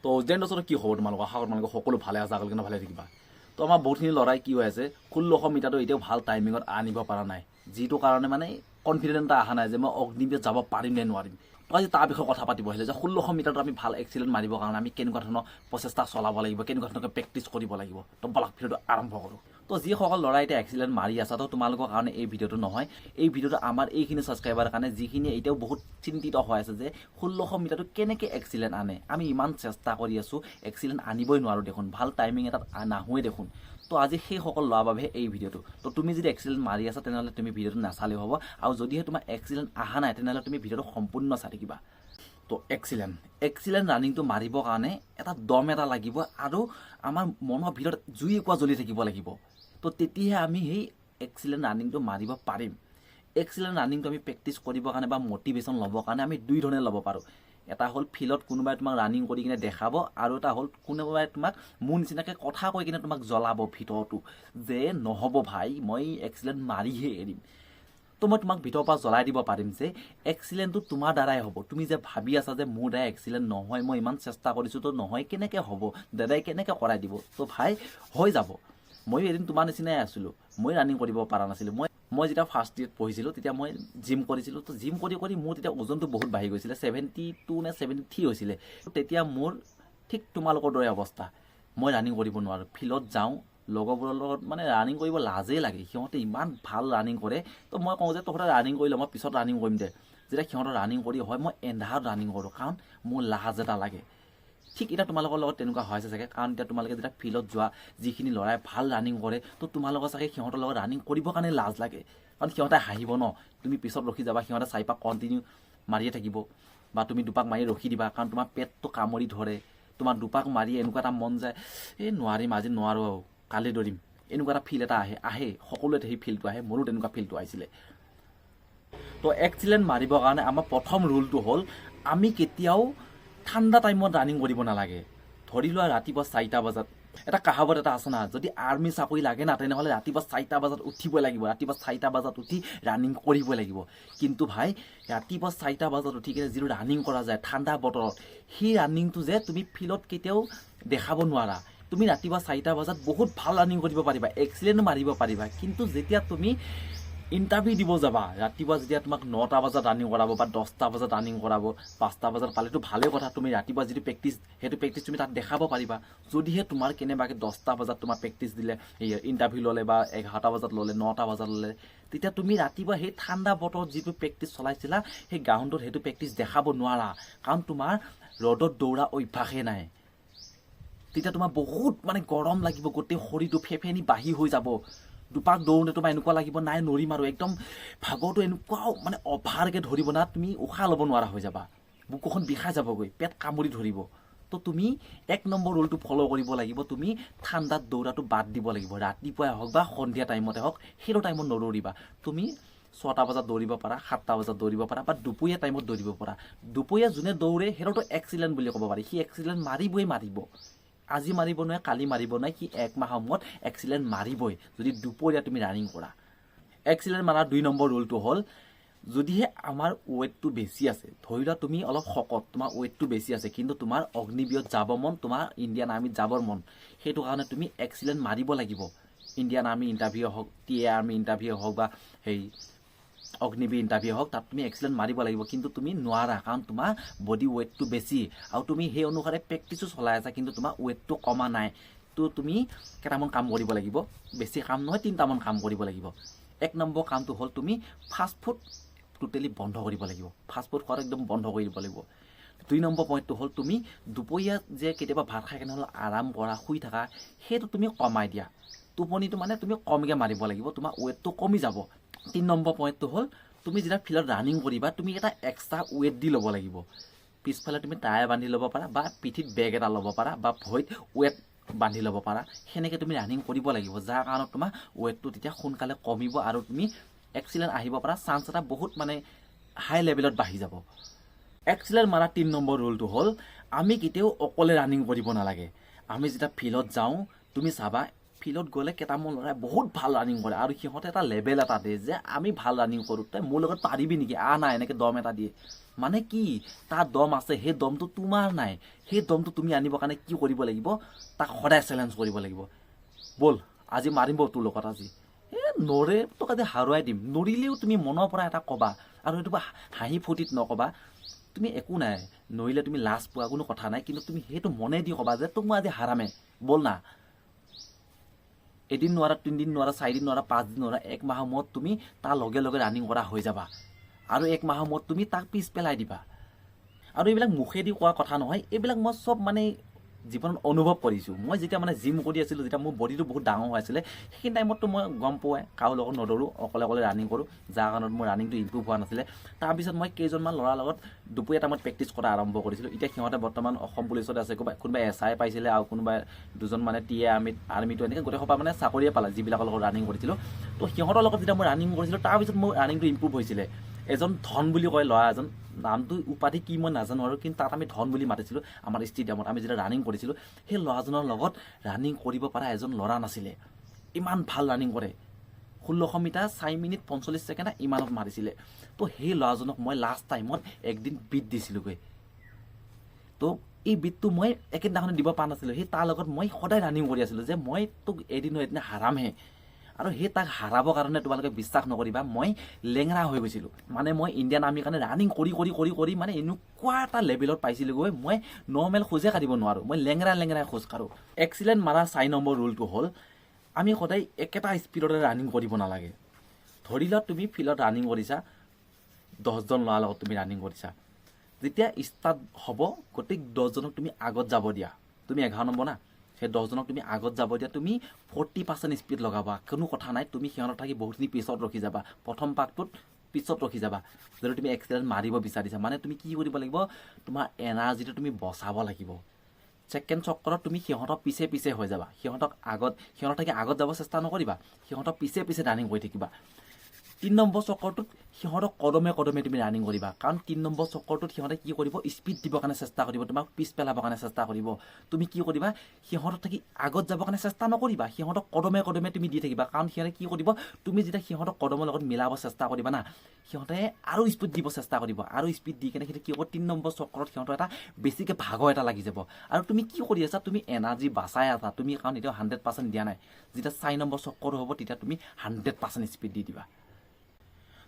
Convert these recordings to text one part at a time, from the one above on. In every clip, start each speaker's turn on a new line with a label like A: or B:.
A: তো যেন ওচৰত কি খবৰ তোমালোকৰ, আশা কৰোঁ তোমালোকে সকলো ভালে আছে, আগলৈকে ভালে থাকিবা। তো আমাৰ বহুতখিনি ল'ৰাই কি হৈ আছে 1600 মিটাৰটো এতিয়াও ভাল টাইমিঙত আনিব পৰা নাই, যিটো কাৰণে মানে কনফিডেণ্ট এটা অহা নাই যে মই অগ্নিবীৰত যাব পাৰিম নে নোৱাৰিম। তো আজি তাৰ বিষয়ে কথা পাতিব আহিলে যে 1600 মিটাৰটো আমি ভাল এক্সিলেণ্ট মাৰিবৰ কাৰণে আমি কেনেকুৱা ধৰণৰ প্ৰচেষ্টা চলাব লাগিব, কেনেকুৱা ধৰণে প্ৰেক্টিছ কৰিব লাগিব। তো বলক ভিডিঅ'টো আৰম্ভ কৰোঁ। তো যিসকল ল'ৰাই এতিয়া এক্সিলেণ্ট মাৰি আছে, তো তোমালোকৰ কাৰণে এই ভিডিঅ'টো নহয়। এই ভিডিঅ'টো আমাৰ এইখিনি ছাবস্ক্ৰাইবাৰ কাৰণে যিখিনি এতিয়াও বহুত চিন্তিত হৈ আছে যে 1600 মিটাৰটো কেনেকৈ এক্সিলেণ্ট আনে। আমি ইমান চেষ্টা কৰি আছোঁ, এক্সিলেণ্ট আনিবই নোৱাৰোঁ দেখোন, ভাল টাইমিং এটাত নাহোৱে দেখোন। তো আজি সেইসকল লোৱাৰ বাবেহে এই ভিডিঅ'টো। তো তুমি যদি এক্সিলেণ্ট মাৰি আছা তেনেহ'লে তুমি ভিডিঅ'টো নাচালেও হ'ব, আৰু যদিহে তোমাৰ এক্সিলেণ্ট অহা নাই তেনেহ'লে তুমি ভিডিঅ'টো সম্পূৰ্ণ চাই থাকিবা। তো এক্সিলেণ্ট ৰানিংটো মাৰিবৰ কাৰণে এটা দম এটা লাগিব, আৰু আমাৰ মনৰ ভিতৰত জুই একুৰা জ্বলি থাকিব লাগিব। তো তেতিয়াহে আমি সেই এক্সিলেণ্ট ৰানিংটো মাৰিব পাৰিম। এক্সিলেণ্ট ৰানিংটো আমি প্ৰেক্টিছ কৰিবৰ কাৰণে বা মটিভেশ্যন ল'বৰ কাৰণে আমি দুই ধৰণে ল'ব পাৰোঁ। এটা হ'ল ফিল্ডত কোনোবাই তোমাক ৰানিং কৰি কিনে দেখাব, আৰু এটা হ'ল কোনোবাই তোমাক মোৰ নিচিনাকৈ কথা কৈ কিনে তোমাক জ্বলাব ভিতৰতো যে নহ'ব ভাই, মই এক্সিলেণ্ট মাৰিহে এৰিম। তো মই তোমাক ভিতৰৰ পৰা জ্বলাই দিব পাৰিম যে এক্সিলেণ্টটো তোমাৰ দ্বাৰাই হ'ব। তুমি যে ভাবি আছা যে মোৰ দ্বাৰা এক্সিলেণ্ট নহয়, মই ইমান চেষ্টা কৰিছোঁ, তো নহয় কেনেকৈ হ'ব, দাদাই কেনেকৈ কৰাই দিব। তো ভাই হৈ যাব। ময়ো এদিন তোমাৰ নিচিনাই আছিলোঁ, মই ৰানিং কৰিব পৰা নাছিলোঁ। মই যেতিয়া ফাৰ্ষ্ট ইয়েৰত পঢ়িছিলোঁ তেতিয়া মই জিম কৰিছিলোঁ। তো জিম কৰি কৰি মোৰ তেতিয়া ওজনটো বহুত বাঢ়ি গৈছিলে, 72 নে 73 হৈছিলে। তেতিয়া মোৰ ঠিক তোমালোকৰ দৰে অৱস্থা, মই ৰানিং কৰিব নোৱাৰোঁ। ফিল্ডত যাওঁ, লগৰবোৰৰ লগত মানে ৰানিং কৰিব লাজেই লাগে, সিহঁতে ইমান ভাল ৰানিং কৰে। তো মই কওঁ যে তহঁতে ৰানিং কৰিলে মই পিছত ৰানিং কৰিম দে। যেতিয়া সিহঁতৰ ৰানিং কৰি হয়, মই এন্ধাৰত ৰানিং কৰোঁ, কাৰণ মোৰ লাজ এটা লাগে। ঠিক এতিয়া তোমালোকৰ লগত তেনেকুৱা হৈছে চাগে, কাৰণ এতিয়া তোমালোকে যেতিয়া ফিল্ডত যোৱা, যিখিনি ল'ৰাই ভাল ৰানিং কৰে, তো তোমালোকৰ চাগে সিহঁতৰ লগত ৰানিং কৰিবৰ কাৰণে লাজ লাগে, কাৰণ সিহঁতে হাঁহিব ন। তুমি পিছত ৰখি যাবা, সিহঁতে 4 পাক কণ্টিনিউ মাৰিয়ে থাকিব, বা তুমি 2 পাক মাৰি ৰখি দিবা, কাৰণ তোমাৰ পেটটো কামুৰি ধৰে। তোমাৰ 2 পাক মাৰি এনেকুৱা এটা মন যায়, এই নোৱাৰিম, আজি নোৱাৰোঁ, আৰু কালি দৌৰিম, এনেকুৱা এটা ফিল এটা আহে সকলোৱে সেই ফিলটো আহে, মোৰো তেনেকুৱা ফিলটো আহিছিলে। তো এক্সিলেণ্ট মাৰিবৰ কাৰণে আমাৰ প্ৰথম ৰুলটো হ'ল আমি কেতিয়াও ঠাণ্ডা টাইমত ৰানিং কৰিব নালাগে। ধৰি লোৱা ৰাতিপুৱা 4টা বজাত, এটা কাহাৱত এটা আছে না, যদি আৰ্মি চাকৰি লাগে না তেনেহ'লে ৰাতিপুৱা 4টা বজাত উঠিবই লাগিব, ৰাতিপুৱা 4টা বজাত উঠি ৰানিং কৰিবই লাগিব। কিন্তু ভাই ৰাতিপুৱা 4টা বজাত উঠি কিনে যিটো ৰানিং কৰা যায় ঠাণ্ডা বতৰত, সেই ৰানিংটো যে তুমি ফিল্ডত কেতিয়াও দেখাব নোৱাৰা। তুমি ৰাতিপুৱা 4টা বজাত বহুত ভাল ৰানিং কৰিব পাৰিবা, এক্সিলেণ্ট মাৰিব পাৰিবা, কিন্তু যেতিয়া তুমি ইণ্টাৰভিউ দিব যাবা, ৰাতিপুৱা যেতিয়া তোমাক 9টা বজাত ৰানিং কৰাব বা 10টা বজাত ৰানিং কৰাব, 5টা বজাত পালেতো ভালেই কথা, তুমি ৰাতিপুৱা যিটো প্ৰেক্টিছ সেইটো প্ৰেক্টিছ তুমি তাত দেখাব পাৰিবা। যদিহে তোমাৰ কেনেবাকৈ 10টা বজাত তোমাৰ প্ৰেক্টিছ দিলে, ইণ্টাৰভিউ ল'লে, বা 11টা বজাত ল'লে, 9টা বজাত ল'লে, তেতিয়া তুমি ৰাতিপুৱা সেই ঠাণ্ডা বতৰত যিটো প্ৰেক্টিছ চলাইছিলা সেই গ্ৰাউণ্ডত সেইটো প্ৰেক্টিছ দেখাব নোৱাৰা, কাৰণ তোমাৰ ৰ'দত দৌৰা অভ্যাসেই নাই। তেতিয়া তোমাৰ বহুত মানে গৰম লাগিব, গোটেই শৰীৰটো ফেফেনি বাঢ়ি হৈ যাব। 2 পাক দৌৰোঁতে তোমাৰ এনেকুৱা লাগিব নাই নৰিম, আৰু একদম ভাগৰটো এনেকুৱাও মানে অভাৰকৈ ধৰিব না, তুমি উশাহ ল'ব নোৱাৰা হৈ যাবা, বুকুখন বিষাই যাবগৈ, পেট কামুৰি ধৰিব। তো তুমি 1 নম্বৰ ৰুলটো ফ'ল' কৰিব লাগিব, তুমি ঠাণ্ডাত দৌৰাটো বাদ দিব লাগিব। ৰাতিপুৱাই হওক বা সন্ধিয়া টাইমতে হওক, সেইটো টাইমত নদৌৰিবা। তুমি 6টা বজাত দৌৰিব পাৰা, 7টা বজাত দৌৰিব পাৰা, বা দুপৰীয়া টাইমত দৌৰিব পাৰা। দুপৰীয়া যোনে দৌৰে সেইটোতো এক্সিলেণ্ট বুলি ক'ব পাৰি, সি এক্সিলেণ্ট মাৰিব। আজি মাৰিব নোৱাৰে, কালি মাৰিব নোৱাৰে, সি 1 মাহৰ মূৰত এক্সিলেণ্ট মাৰিবই, যদি দুপৰীয়া তুমি ৰানিং কৰা। এক্সিলেণ্ট মাৰাৰ 2 নম্বৰ ৰুলটো হ'ল, যদিহে আমাৰ ৱেইটটো বেছি আছে, ধৰি লোৱা তুমি অলপ শকত, তোমাৰ ৱেইটটো বেছি আছে, কিন্তু তোমাৰ অগ্নিবীৰত যাব মন, তোমাৰ ইণ্ডিয়ান আৰ্মিত যাবৰ মন, সেইটো কাৰণে তুমি এক্সিলেণ্ট মাৰিব লাগিব। ইণ্ডিয়ান আৰ্মি ইণ্টাৰভিউ হওক, TA আৰ্মি ইণ্টাৰভিউ হওক, বা সেই অগ্নিবীৰ ইণ্টাৰভিউ হওক, তাত তুমি এক্সিলেণ্ট মাৰিব লাগিব, কিন্তু তুমি নোৱাৰা, কাৰণ তোমাৰ বডি ৱেইটটো বেছি, আৰু তুমি সেই অনুসাৰে প্ৰেক্টিছো চলাই আছা, কিন্তু তোমাৰ ৱেইটটো কমা নাই। তো তুমি কেইটামান কাম কৰিব লাগিব, বেছি কাম নহয়, 3টামান কাম কৰিব লাগিব। 1 নম্বৰ কামটো হ'ল তুমি ফাষ্টফুড টোটেলি বন্ধ কৰিব লাগিব, ফাষ্টফুড খোৱাটো একদম বন্ধ কৰি দিব লাগিব। 2 নম্বৰ পইণ্টটো হ'ল তুমি দুপৰীয়া যে কেতিয়াবা ভাত খাই কেনে হ'লে আৰাম কৰা, শুই থাকা, সেইটো তুমি কমাই দিয়া। টোপনিটো মানে তুমি কমকৈ মাৰিব লাগিব, তোমাৰ ৱেইটটো কমি যাব। 3 নম্বৰ পইণ্টটো হ'ল তুমি যেতিয়া ফিল্ডত ৰানিং কৰিবা, তুমি এটা এক্সট্ৰা ৱেইট দি ল'ব লাগিব। পিছফালে তুমি টায়াৰ বান্ধি ল'ব পাৰা, বা পিঠিত বেগ এটা ল'ব পাৰা, বা ভৰিত ৱেইট বান্ধি ল'ব পাৰা, সেনেকৈ তুমি ৰানিং কৰিব লাগিব, যাৰ কাৰণত তোমাৰ ৱেইটটো তেতিয়া সোনকালে কমিব, আৰু তুমি এক্সিলেণ্ট আহিব পৰা চান্স এটা বহুত মানে হাই লেভেলত বাঢ়ি যাব। এক্সিলেণ্ট মাৰা 3 নম্বৰ ৰুলটো হ'ল, আমি কেতিয়াও অকলে ৰানিং কৰিব নালাগে। আমি যেতিয়া ফিল্ডত যাওঁ, তুমি চাবা ফিল্ডত গ'লে কেইটামান ল'ৰাই বহুত ভাল ৰানিং কৰে, আৰু সিহঁতে এটা লেভেল এটা দিয়ে যে আমি ভাল ৰানিং কৰোঁ, তই মোৰ লগত পাৰিবি নেকি, না এনেকৈ দম এটা দিয়ে। মানে কি তাৰ দম আছে, সেই দমটো তোমাৰ নাই। সেই দমটো তুমি আনিবৰ কাৰণে কি কৰিব লাগিব, তাক সদায় চেলেঞ্জ কৰিব লাগিব। ব'ল আজি মাৰিব তোৰ লগত, আজি নৰে তোক আজি হাৰুৱাই দিম। নৰিলেও তুমি মনৰ পৰা এটা ক'বা, আৰু সেইটো হাঁহি ফূৰ্তিত নক'বা। তুমি একো নাই, নৰিলে তুমি লাজ পোৱা কোনো কথা নাই, কিন্তু তুমি সেইটো মনে দি ক'বা যে তোক মই আজি হাৰামে, ব'ল না। এদিন নোৱাৰা, 3 দিন নোৱাৰা, 4 দিন নোৱাৰা, 5 দিন নোৱাৰা, 1 মাহৰ মূৰত তুমি তাৰ লগে লগে ৰানিং কৰা হৈ যাবা, আৰু 1 মাহৰ মূৰত তুমি তাক পিছ পেলাই দিবা। আৰু এইবিলাক মুখেদি কোৱা কথা নহয়, এইবিলাক মই চব মানে জীৱনত অনুভৱ কৰিছোঁ। মই যেতিয়া মানে জিম কৰি আছিলোঁ, যেতিয়া মোৰ বডিটো বহুত ডাঙৰ হৈ আছিলে, সেইখিনি টাইমততো মই গম পোৱাই, কাৰো লগত নদৌৰোঁ, অকলে অকলে ৰানিং কৰোঁ, যাৰ কাৰণত মোৰ ৰানিংটো ইম্প্ৰুভ হোৱা নাছিলে। তাৰপিছত মই কেইজনমান ল'ৰাৰ লগত দুপৰীয়া টাইমত প্ৰেক্টিছ কৰা আৰম্ভ কৰিছিলোঁ। এতিয়া সিহঁতে বৰ্তমান অসম পুলিচত আছে, কোনোবাই SI পাইছিলে, আৰু কোনোবাই 2জন মানে TA আৰ্মিটো, এনেকৈ গোটেই সোপা মানে চাকৰিয়ে পালে যিবিলাকৰ লগত ৰানিং কৰিছিলোঁ। তো সিহঁতৰ লগত যেতিয়া মই ৰানিং কৰিছিলোঁ, তাৰপিছত মোৰ ৰানিংটো ইম্প্ৰুভ হৈছিলে। এজন ধন বুলি কয় ল'ৰা এজন, নামটো উপাধি কি মই নাজানো আৰু, কিন্তু তাত আমি ধন বুলি মাতিছিলোঁ আমাৰ ষ্টেডিয়ামত। আমি যেতিয়া ৰানিং কৰিছিলোঁ, সেই ল'ৰাজনৰ লগত ৰানিং কৰিব পৰা এজন ল'ৰা নাছিলে। ইমান ভাল ৰানিং কৰে, 1600 মিটাৰ 4 মিনিট 45 ছেকেণ্ড ইমানত মাৰিছিলে। তো সেই ল'ৰাজনক মই লাষ্ট টাইমত একদিন বিট দিছিলোঁগৈ। তো এই বিটটো মই একেদিনাখনে দিব পৰা নাছিলোঁ। সেই তাৰ লগত মই সদায় ৰানিং কৰি আছিলোঁ যে মই তোক এদিন হাৰামহে। আৰু সেই তাক হাৰাবৰ কাৰণে তোমালোকে বিশ্বাস নকৰিবা, মই লেঙৰা হৈ গৈছিলোঁ। মানে মই ইণ্ডিয়ান আৰ্মিৰ কাৰণে ৰানিং কৰি কৰি কৰি কৰি মানে এনেকুৱা এটা লেভেলত পাইছিলোঁগৈ, মই নৰ্মেল খোজে কাঢ়িব নোৱাৰোঁ, মই লেঙেৰাই খোজ কাঢ়োঁ। এক্সিলেণ্ট মাৰা 4 নম্বৰ ৰুলটো হ'ল, আমি সদায় একেটা স্পীডতে ৰানিং কৰিব নালাগে। ধৰি লোৱা তুমি ফিল্ডত ৰানিং কৰিছা, 10জন ল'ৰাৰ লগত তুমি ৰানিং কৰিছা। যেতিয়া ষ্টাৰ্ট হ'ব, গোটেই 10জনক তুমি আগত যাব দিয়া। তুমি 11 নম্বৰ না, সেই 10জনক তুমি আগত যাব দিয়া। তুমি 40% স্পীড লগাবা, কোনো কথা নাই। তুমি সিহঁতক থাকি বহুতখিনি পিছত ৰখি যাবা, প্ৰথম পাকটোত পিছত ৰখি যাবা। যদি তুমি এক্সিলেণ্ট মাৰিব বিচাৰিছা, মানে তুমি কি কৰিব লাগিব, তোমাৰ এনাৰ্জিটো তুমি বচাব লাগিব। ছেকেণ্ড চক্ৰত তুমি সিহঁতক পিছে পিছে হৈ যাবা, সিহঁতক থাকি আগত যাব চেষ্টা নকৰিবা, সিহঁতক পিছে পিছে ৰানিং কৰি থাকিবা। 3 নম্বৰ চক্ৰটোত সিহঁতক কদমে কদমে তুমি ৰানিং কৰিবা, কাৰণ 3 নম্বৰ চক্ৰটোত সিহঁতে কি কৰিব, স্পীড দিবৰ কাৰণে চেষ্টা কৰিব, তোমাক পিছ পেলাবৰ কাৰণে চেষ্টা কৰিব। তুমি কি কৰিবা, সিহঁতক থাকি আগত যাবৰ কাৰণে চেষ্টা নকৰিবা, সিহঁতক কদমে কদমে তুমি দি থাকিবা। কাৰণ সিহঁতে কি কৰিব, তুমি যেতিয়া সিহঁতক কদমৰ লগত মিলাব চেষ্টা কৰিবা না, সিহঁতে আৰু স্পীড দিব চেষ্টা কৰিব, আৰু স্পীড দি কেনে সিহঁতে কি হ'ব, 3 নম্বৰ চক্ৰত সিহঁতৰ এটা বেছিকৈ ভাগৰ এটা লাগি যাব। আৰু তুমি কি কৰি আছা, তুমি এনাৰ্জি বাচাই আছা তুমি, কাৰণ এতিয়াও 100% দিয়া নাই। যেতিয়া 4 নম্বৰ চক্ৰ হ'ব, তেতিয়া তুমি 100% স্পীড দি দিবা।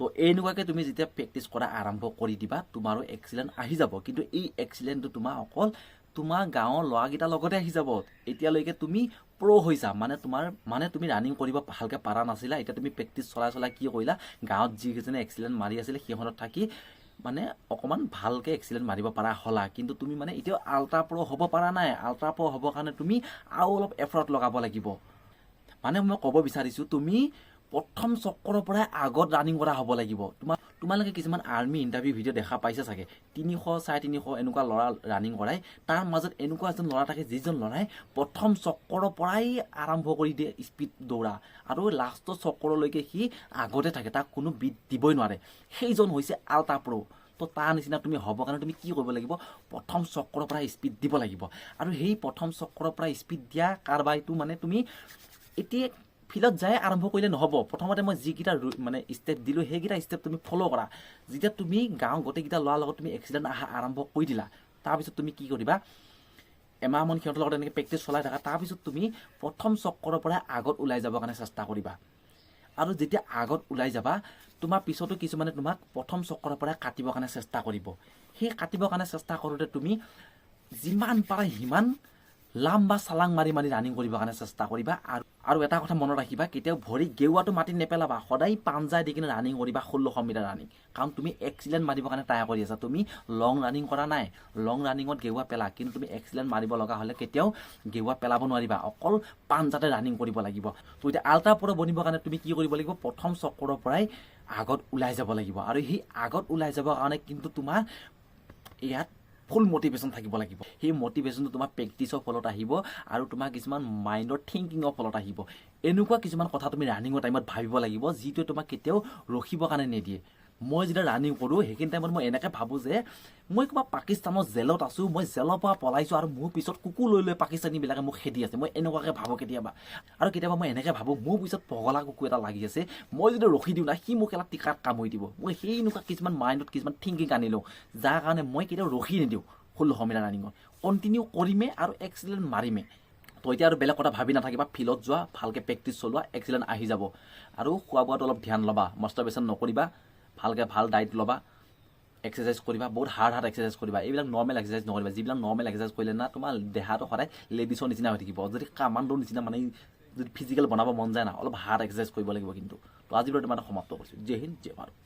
A: তো এনেকুৱাকৈ তুমি যেতিয়া প্ৰেক্টিছ কৰা আৰম্ভ কৰি দিবা, তোমাৰো এক্সিলেণ্ট আহি যাব। কিন্তু এই এক্সিলেণ্টটো তোমাৰ অকল তোমাৰ গাঁৱৰ ল'ৰাকেইটাৰ লগতে আহি যাব। এতিয়ালৈকে তুমি প্ৰ' হৈছা, মানে তুমি ৰানিং কৰিব ভালকৈ পাৰা নাছিলা, এতিয়া তুমি প্ৰেক্টিছ চলাই কি কৰিলা, গাঁৱত যিকেইজনে এক্সিলেণ্ট মাৰি আছিলে সিহঁতত থাকি মানে অকণমান ভালকৈ এক্সিলেণ্ট মাৰিব পৰা হ'লা। কিন্তু তুমি মানে এতিয়াও আল্ট্ৰা প্ৰ' হ'ব পৰা নাই। আল্ট্ৰা প্ৰ' হ'বৰ কাৰণে তুমি আৰু অলপ এফৰ্ট লগাব লাগিব। মানে মই ক'ব বিচাৰিছোঁ, তুমি প্ৰথম চক্ৰৰ পৰাই আগত ৰানিং কৰা হ'ব লাগিব। তোমালোকে কিছুমান আৰ্মি ইণ্টাৰভিউ ভিডিঅ' দেখা পাইছে চাগে, 300 350 এনেকুৱা ল'ৰা ৰানিং কৰাই। তাৰ মাজত এনেকুৱা এজন ল'ৰা থাকে, যিজন ল'ৰাই প্ৰথম চক্ৰৰ পৰাই আৰম্ভ কৰি দিয়ে স্পীড দৌৰা, আৰু লাষ্টৰ চক্ৰলৈকে সি আগতে থাকে, তাক কোনো বিট দিবই নোৱাৰে। সেইজন হৈছে আল্ট্ৰা প্ৰ'। তো তাৰ নিচিনা তুমি হ'বৰ কাৰণে তুমি কি কৰিব লাগিব, প্ৰথম চক্ৰৰ পৰা স্পীড দিব লাগিব। আৰু সেই প্ৰথম চক্ৰৰ পৰা স্পীড দিয়া কাৰবাৰটো মানে তুমি এতিয়া ফিল্ডত যাই আৰম্ভ কৰিলে নহ'ব। প্ৰথমতে মই যিকেইটা মানে ষ্টেপ দিলোঁ, সেইকেইটা ষ্টেপ তুমি ফ'ল' কৰা। যেতিয়া তুমি গাঁৱৰ গোটেইকেইটা ল'ৰাৰ লগত তুমি এক্সিলেণ্ট অহা আৰম্ভ কৰি দিলা, তাৰপিছত তুমি কি কৰিবা, এমাহমান সিহঁতৰ লগত এনেকৈ প্ৰেক্টিছ চলাই থাকা। তাৰপিছত তুমি প্ৰথম চক্ৰৰ পৰাই আগত ওলাই যাবৰ কাৰণে চেষ্টা কৰিবা। আৰু যেতিয়া আগত ওলাই যাবা, তোমাৰ পিছতো কিছুমানে তোমাক প্ৰথম চক্ৰৰ পৰাই কাটিবৰ কাৰণে চেষ্টা কৰিব। সেই কাটিবৰ কাৰণে চেষ্টা কৰোঁতে তুমি যিমান পাৰা সিমান লাম্বা চালাং মাৰি ৰানিং কৰিবৰ কাৰণে চেষ্টা কৰিবা। আৰু এটা কথা মনত ৰাখিবা, কেতিয়াও ভৰি গেৰুৱাটো মাটিত নেপেলাবা, সদায় পাঞ্জাই দি কিনে ৰানিং কৰিবা 1600 মিটাৰ ৰানিং। কাৰণ তুমি এক্সিলেণ্ট মাৰিবৰ কাৰণে ট্ৰাই কৰি আছা, তুমি লং ৰানিং কৰা নাই। লং ৰানিঙত গেৰুৱা পেলা, কিন্তু তুমি এক্সিলেণ্ট মাৰিব লগা হ'লে কেতিয়াও গেৰুৱা পেলাব নোৱাৰিবা, অকল পাঞ্জাতে ৰানিং কৰিব লাগিব। তো এতিয়া আল্ট্ৰা প্ৰ' বনিবৰ কাৰণে তুমি কি কৰিব লাগিব, প্ৰথম চক্ৰৰ পৰাই আগত ওলাই যাব লাগিব। আৰু সেই আগত ওলাই যাবৰ কাৰণে কিন্তু তোমাৰ ইয়াত ফুল মটিভেশ্যন থাকিব লাগিব। সেই মটিভেশ্যনটো তোমাৰ প্ৰেক্টিছৰ ফলত আহিব, আৰু তোমাৰ কিছুমান মাইণ্ডৰ থিংকিঙৰ ফলত আহিব। এনেকুৱা কিছুমান কথা তুমি ৰানিঙৰ টাইমত ভাবিব লাগিব, যিটোৱে তোমাক কেতিয়াও ৰখিবৰ কাৰণে নিদিয়ে। মই যেতিয়া ৰানিং কৰোঁ সেইখিনি টাইমত মই এনেকৈ ভাবোঁ যে মই কিবা পাকিস্তানৰ জেলত আছোঁ, মই জেলৰ পৰা পলাইছোঁ আৰু মোৰ পিছত কুকুৰ লৈ লৈ পাকিস্তানীবিলাকে মোক খেদি আছে। মই এনেকুৱাকৈ ভাবোঁ কেতিয়াবা। আৰু কেতিয়াবা মই এনেকৈ ভাবোঁ মোৰ পিছত পগলা কুকুৰ এটা লাগি আছে, মই যদি ৰখি দিওঁ না সি মোক এটা টিকাত কামুৰি দিব। মই সেই এনেকুৱা কিছুমান মাইণ্ডত কিছুমান থিংকিং আনি লওঁ, যাৰ কাৰণে মই কেতিয়াও ৰখি নিদিওঁ 1600 মিটাৰ ৰানিঙত। কণ্টিনিউ কৰিমেই আৰু এক্সিলেণ্ট মাৰিমেই। তো এতিয়া আৰু বেলেগ কথা ভাবি নাথাকিবা, ফিল্ডত যোৱা, ভালকৈ প্ৰেক্টিছ চলোৱা, এক্সিলেণ্ট আহি যাব। আৰু খোৱা বোৱাটো অলপ ধ্যান ল'বা, মাষ্টাৰবেশ্যন নকৰিবা, ভালকৈ ভাল ডাইট ল'বা, এক্সাৰচাইজ কৰিবা, বহুত হাৰ্ড এক্সাৰচাইজ কৰিবা। এইবিলাক নৰ্মেল এক্সাৰচাইজ নকৰিবা, যিবিলাক নৰ্মেল এক্সাৰচাইজ কৰিলে না তোমাৰ দেহাটো সদায় লেডিছৰ নিচিনা হৈ থাকিব। যদি কামাণ্ডোৰ নিচিনা মানে যদি ফিজিকেল বনাব মন যায় না, অলপ হাৰ্ড এক্সাৰচাইজ কৰিব লাগিব কিন্তু। তো আজিৰ ভিডিঅ'টো মানে সমাপ্ত কৰিছোঁ। জয় হিন্দ, জয় ভাৰত।